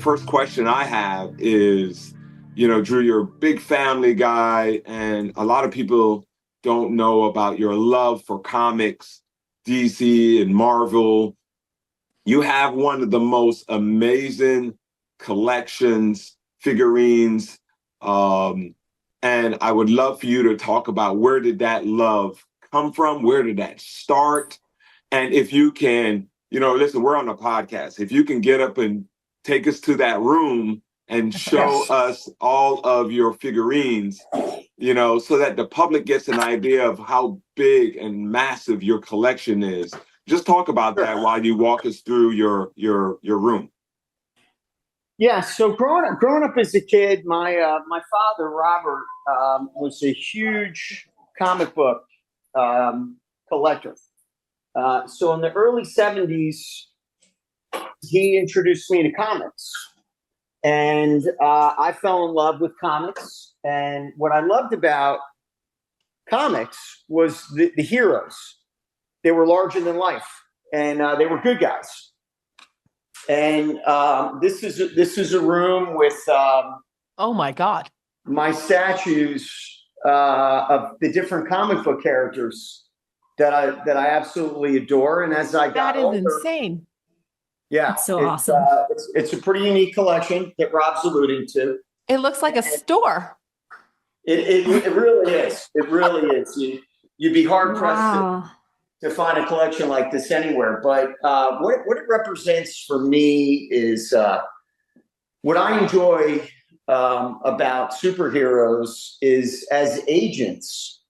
first question I have is, you know, Drew, you're a big family guy, and a lot of people don't know about your love for comics, DC and Marvel. You have one of the most amazing collections, figurines, and I would love for you to talk about where did that love come from? Where did that start? And if you can, you know, listen, we're on a podcast. If you can get up and take us to that room and show us all of your figurines, you know, so that the public gets an idea of how big and massive your collection is. Just talk about that while you walk us through your room. Yeah. So growing up as a kid, my father Robert was a huge comic book collector. So in the early 70s, he introduced me to comics, and I fell in love with comics. And what I loved about comics was the heroes. They were larger than life, and they were good guys. And this is a room with oh my God, my statues of the different comic book characters that I absolutely adore. And as I got older, that is insane. Yeah, it's so awesome. It's a pretty unique collection that Rob's alluding to. It looks like a store. It really is. It really is. You'd be hard pressed to find a collection like this anywhere. But what it represents for me is what I enjoy about superheroes is as agents.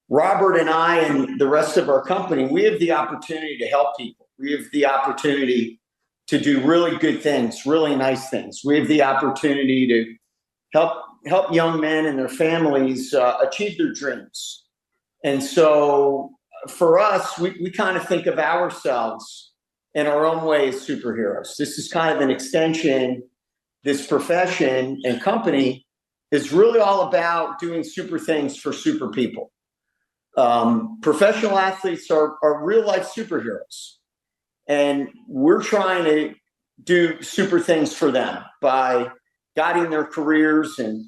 Robert and I and the rest of our company, we have the opportunity to help people. We have the opportunity to do really good things, really nice things. We have the opportunity to help young men and their families achieve their dreams. And so for us, we kind of think of ourselves in our own way as superheroes. This is kind of an extension. This profession and company is really all about doing super things for super people. Professional athletes are real life superheroes. And we're trying to do super things for them by guiding their careers and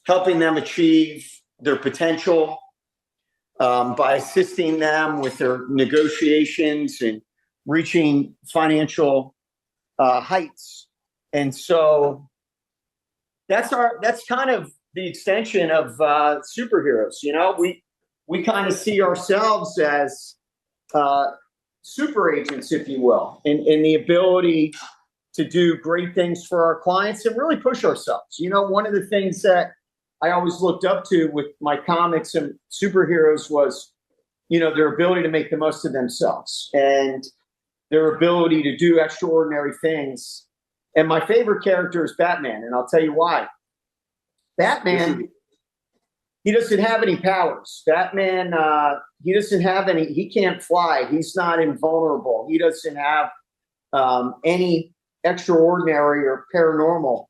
helping them achieve their potential, by assisting them with their negotiations and reaching financial heights. And so that's kind of the extension of superheroes. You know, we kind of see ourselves as super agents, if you will, in the ability to do great things for our clients and really push ourselves. You know, one of the things that I always looked up to with my comics and superheroes was, you know, their ability to make the most of themselves and their ability to do extraordinary things. And my favorite character is Batman, and I'll tell you why. Batman, he doesn't have any powers. Batman, he doesn't have any, he can't fly. He's not invulnerable. He doesn't have any extraordinary or paranormal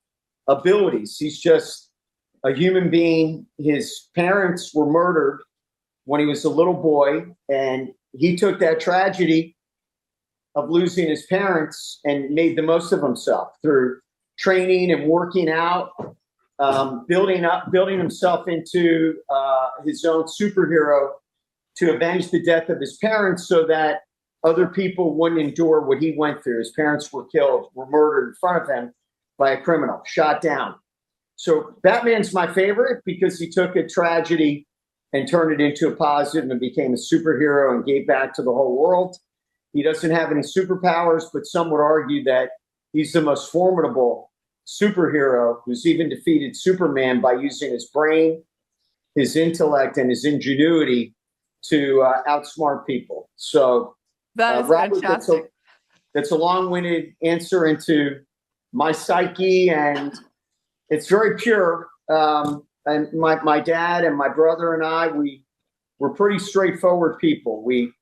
abilities. He's just a human being. His parents were murdered when he was a little boy, and he took that tragedy of losing his parents and made the most of himself through training and working out, building himself into his own superhero to avenge the death of his parents so that other people wouldn't endure what he went through. His parents were killed, were murdered in front of him by a criminal, shot down. So Batman's my favorite because he took a tragedy and turned it into a positive and became a superhero and gave back to the whole world. He doesn't have any superpowers, but some would argue that he's the most formidable superhero who's even defeated Superman by using his brain, his intellect, and his ingenuity to outsmart people. So that is Robert, fantastic. That's a long-winded answer into my psyche, and it's very pure. And my dad and my brother and I, we're pretty straightforward people. We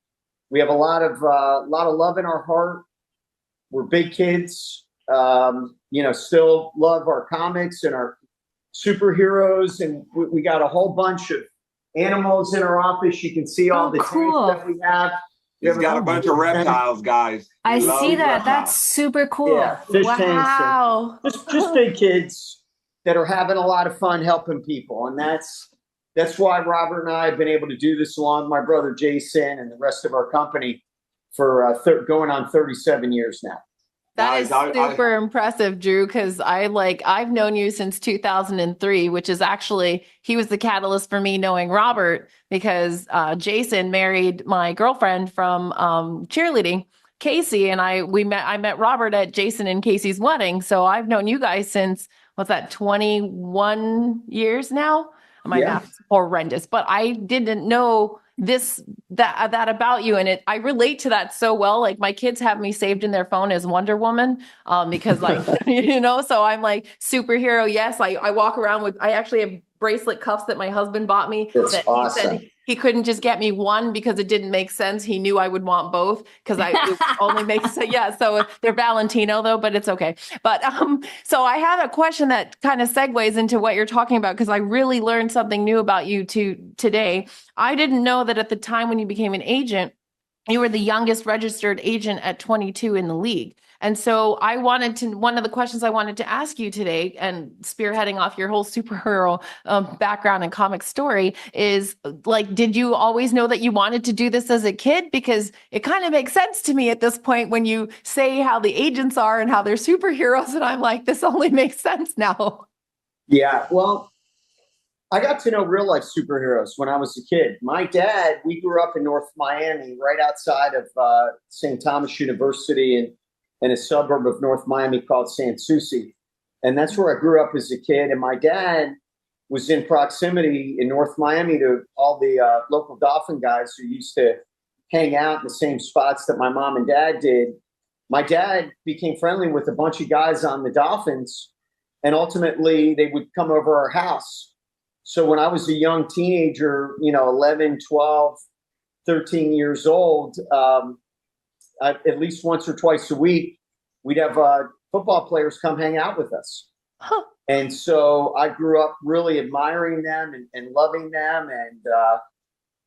have a lot of love in our heart. We're big kids. Still love our comics and our superheroes, and we got a whole bunch of animals in our office. You can see all the tanks that we have. He's got a bunch of reptiles, guys. I see that. Love That's super cool. Yeah, fish tanks. Wow. Just big kids that are having a lot of fun helping people. And that's why Robert and I have been able to do this along with my brother Jason and the rest of our company for going on 37 years now. That is super impressive, Drew, because I've known you since 2003, which is actually, he was the catalyst for me knowing Robert, because Jason married my girlfriend from cheerleading, Casey, and I met Robert at Jason and Casey's wedding. So I've known you guys since, what's that, 21 years now? My math's horrendous, but I didn't know that about you, and I relate to that so well. Like, my kids have me saved in their phone as Wonder Woman, because so I'm like superhero. Yes, I walk around with, I actually have bracelet cuffs that my husband bought me. That's awesome. He said he couldn't just get me one because it didn't make sense. He knew I would want both because it only makes sense. Yeah, so they're Valentino though, but it's okay. But so I have a question that kind of segues into what you're talking about, because I really learned something new about you today. I didn't know that at the time when you became an agent, you were the youngest registered agent at 22 in the league. And so one of the questions I wanted to ask you today, and spearheading off your whole superhero background and comic story, is like, did you always know that you wanted to do this as a kid? Because it kind of makes sense to me at this point when you say how the agents are and how they're superheroes. And I'm like, this only makes sense now. Yeah, well, I got to know real life superheroes when I was a kid. My dad, we grew up in North Miami, right outside of St. Thomas University, in a suburb of North Miami called Sans Souci. And that's where I grew up as a kid. And my dad was in proximity in North Miami to all the local Dolphin guys who used to hang out in the same spots that my mom and dad did. My dad became friendly with a bunch of guys on the Dolphins, and ultimately they would come over our house. So when I was a young teenager, 11, 12, 13 years old, at least once or twice a week, we'd have football players come hang out with us. Huh. And so I grew up really admiring them and loving them. And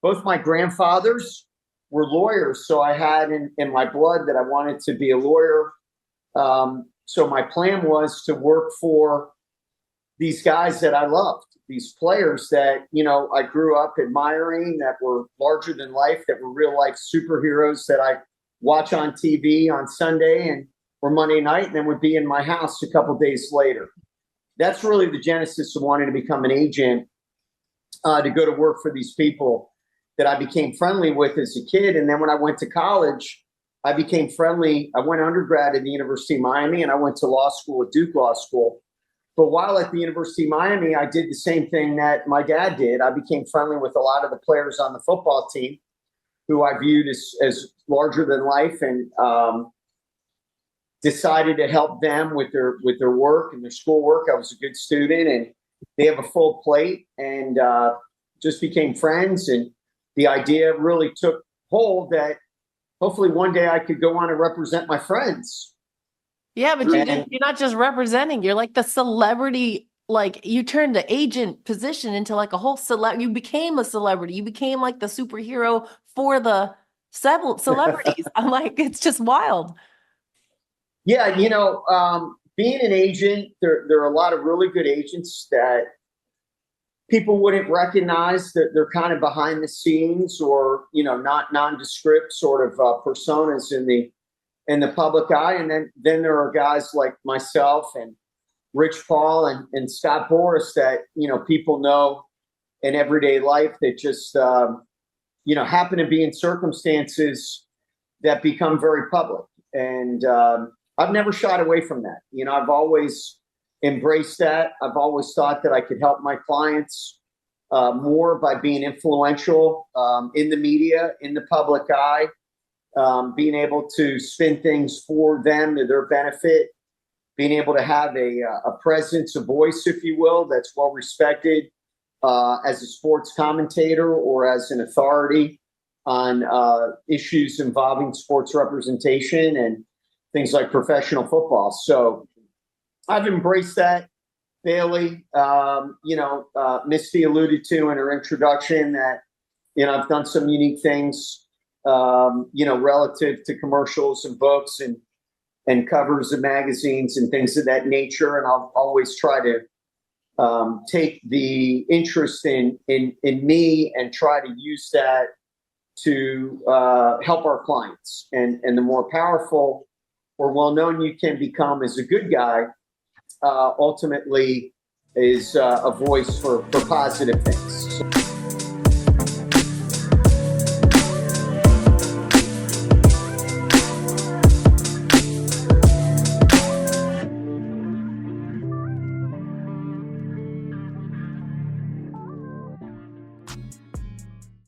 both my grandfathers were lawyers. So I had in my blood that I wanted to be a lawyer. So my plan was to work for these guys that I loved, these players that, I grew up admiring, that were larger than life, that were real life superheroes that I watch on TV on Sunday or Monday night, and then would be in my house a couple days later. That's really the genesis of wanting to become an agent, to go to work for these people that I became friendly with as a kid. And then when I went to college, I became friendly. I went undergrad at the University of Miami, and I went to law school at Duke Law School. But while at the University of Miami, I did the same thing that my dad did. I became friendly with a lot of the players on the football team who I viewed as larger than life, and decided to help them with their work and their schoolwork. I was a good student, and they have a full plate, and just became friends. And the idea really took hold that hopefully one day I could go on and represent my friends. Yeah, but you're not just representing, you're like the celebrity, like you turned the agent position into like a whole you became a celebrity. You became like the superhero for the celebrities. I'm like, it's just wild. Yeah, being an agent, there are a lot of really good agents that people wouldn't recognize, that they're kind of behind the scenes, or, not nondescript sort of personas in the public eye. And then there are guys like myself and Rich Paul and Scott Boras that, people know in everyday life that just, happen to be in circumstances that become very public. And I've never shied away from that. I've always embraced that. I've always thought that I could help my clients more by being influential in the media, in the public eye, being able to spin things for them to their benefit, being able to have a presence, a voice, if you will, that's well respected as a sports commentator or as an authority on issues involving sports representation and things like professional football. So I've embraced that. Bailey, Misty alluded to in her introduction that, I've done some unique things relative to commercials and books and covers of magazines and things of that nature. And I'll always try to take the interest in me and try to use that to help our clients. And the more powerful or well-known you can become as a good guy, ultimately is a voice for positive things.